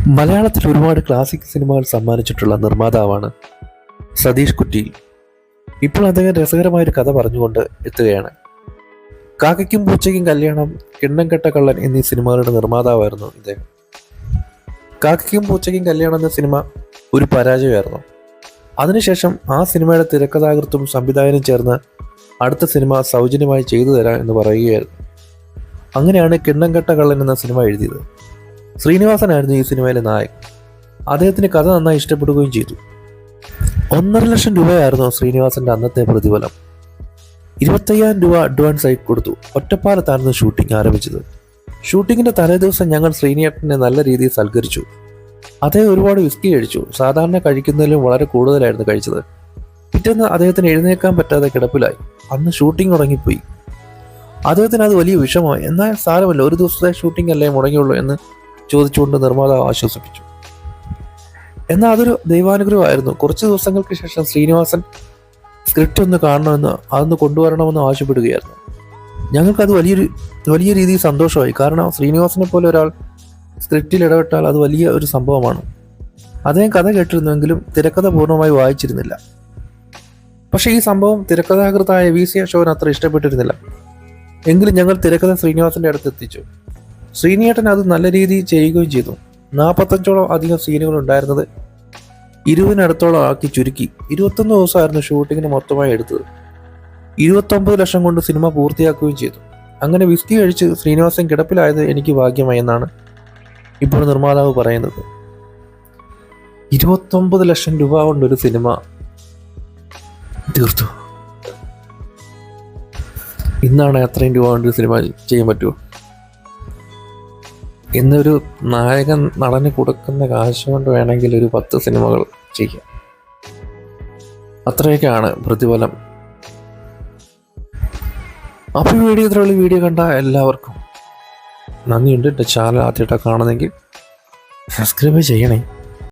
മലയാളത്തിൽ ഒരുപാട് ക്ലാസിക് സിനിമകൾ സമ്മാനിച്ചിട്ടുള്ള നിർമ്മാതാവാണ് സതീഷ് കുറ്റിയിൽ. ഇപ്പോൾ അദ്ദേഹം രസകരമായൊരു കഥ പറഞ്ഞുകൊണ്ട് എത്തുകയാണ്. കാക്കയ്ക്കും പൂച്ചയ്ക്കും കല്യാണം, കിണ്ണം കെട്ട കള്ളൻ എന്നീ സിനിമകളുടെ നിർമ്മാതാവായിരുന്നു ഇദ്ദേഹം. കാക്കയ്ക്കും പൂച്ചയ്ക്കും കല്യാണം എന്ന സിനിമ ഒരു പരാജയമായിരുന്നു. അതിനുശേഷം ആ സിനിമയുടെ തിരക്കഥാകൃത്തും സംവിധായകനും ചേർന്ന് അടുത്ത സിനിമ സൗജന്യമായി ചെയ്തു തരാം എന്ന് പറയുകയായിരുന്നു. അങ്ങനെയാണ് കിണ്ണം കെട്ട കള്ളൻ എന്ന സിനിമ എഴുതിയത്. ശ്രീനിവാസനായിരുന്നു ഈ സിനിമയിലെ നായകൻ. അദ്ദേഹത്തിന് കഥ നന്നായി ഇഷ്ടപ്പെടുകയും ചെയ്തു. 1.5 ലക്ഷം രൂപയായിരുന്നു ശ്രീനിവാസന്റെ അന്നത്തെ പ്രതിഫലം. 25,000 രൂപ അഡ്വാൻസ് ആയി കൊടുത്തു. ഒറ്റപ്പാലത്തായിരുന്നു ഷൂട്ടിംഗ് ആരംഭിച്ചത്. ഷൂട്ടിങ്ങിന്റെ തലേദിവസം ഞങ്ങൾ ശ്രീനിയേട്ടനെ നല്ല രീതിയിൽ സൽക്കരിച്ചു. അദ്ദേഹം ഒരുപാട് വിസ്കി കഴിച്ചു. സാധാരണ കഴിക്കുന്നതിലും വളരെ കൂടുതലായിരുന്നു കഴിച്ചത്. പിറ്റേന്ന് അദ്ദേഹത്തിന് എഴുന്നേൽക്കാൻ പറ്റാതെ കിടപ്പിലായി. അന്ന് ഷൂട്ടിംഗ് മുടങ്ങിപ്പോയി. അദ്ദേഹത്തിന് അത് വലിയ വിഷമമായി. എന്നാൽ സാരമല്ല, ഒരു ദിവസത്തെ ഷൂട്ടിംഗ് അല്ലേ മുടങ്ങിയുള്ളൂ എന്ന് ചോദിച്ചുകൊണ്ട് നിർമ്മാതാവ് ആശ്വസിപ്പിച്ചു. എന്നാൽ അതൊരു ദൈവാനുഗ്രഹമായിരുന്നു. കുറച്ച് ദിവസങ്ങൾക്ക് ശേഷം ശ്രീനിവാസൻ സ്ക്രിപ്റ്റ് ഒന്ന് കാണണമെന്ന്, അതൊന്ന് കൊണ്ടുവരണമെന്ന് ആവശ്യപ്പെടുകയായിരുന്നു. ഞങ്ങൾക്കത് വലിയ രീതിയിൽ സന്തോഷമായി. കാരണം ശ്രീനിവാസനെ പോലെ ഒരാൾ സ്ക്രിപ്റ്റിൽ ഇടപെട്ടാൽ അത് വലിയ ഒരു സംഭവമാണ്. അദ്ദേഹം കഥ കേട്ടിരുന്നെങ്കിലും തിരക്കഥ പൂർണ്ണമായി വായിച്ചിരുന്നില്ല. പക്ഷേ ഈ സംഭവം തിരക്കഥാകൃത്തായ VC അശോകന് അത്ര ഇഷ്ടപ്പെട്ടിരുന്നില്ല. എങ്കിലും ഞങ്ങൾ തിരക്കഥ ശ്രീനിവാസന്റെ അടുത്ത് എത്തിച്ചു. ശ്രീനിയേട്ടൻ അത് നല്ല രീതിയിൽ ചെയ്യുകയും ചെയ്തു. 45ഓളം അധികം സീനുകൾ ഉണ്ടായിരുന്നത് 20-നടുത്തോളം ആക്കി ചുരുക്കി. 21 ദിവസമായിരുന്നു ഷൂട്ടിങ്ങിന് മൊത്തമായി എടുത്തത്. 29 ലക്ഷം കൊണ്ട് സിനിമ പൂർത്തിയാക്കുകയും ചെയ്തു. അങ്ങനെ വിസ്കി കഴിച്ച് ശ്രീനിവാസൻ കിടപ്പിലായത് എനിക്ക് ഭാഗ്യമായി എന്നാണ് ഇപ്പോൾ നിർമ്മാതാവ് പറയുന്നത്. 29 ലക്ഷം രൂപ കൊണ്ടൊരു സിനിമ തീർത്തു. ഇന്നാണ് അത്രയും രൂപ കൊണ്ടൊരു സിനിമ ചെയ്യാൻ പറ്റുമോ? ഇന്നൊരു നായകൻ നടന് കൊടുക്കുന്ന കാശ് കൊണ്ട് വേണമെങ്കിൽ ഒരു 10 സിനിമകൾ ചെയ്യാം. അത്രയൊക്കെയാണ് പ്രതിഫലം. അപ്പോൾ ഇത്രയുള്ള വീഡിയോ കണ്ട എല്ലാവർക്കും നന്ദിയുണ്ട്. എൻ്റെ ചാനൽ ആദ്യമായിട്ടാണ് കാണുന്നെങ്കിൽ സബ്സ്ക്രൈബ് ചെയ്യണേ.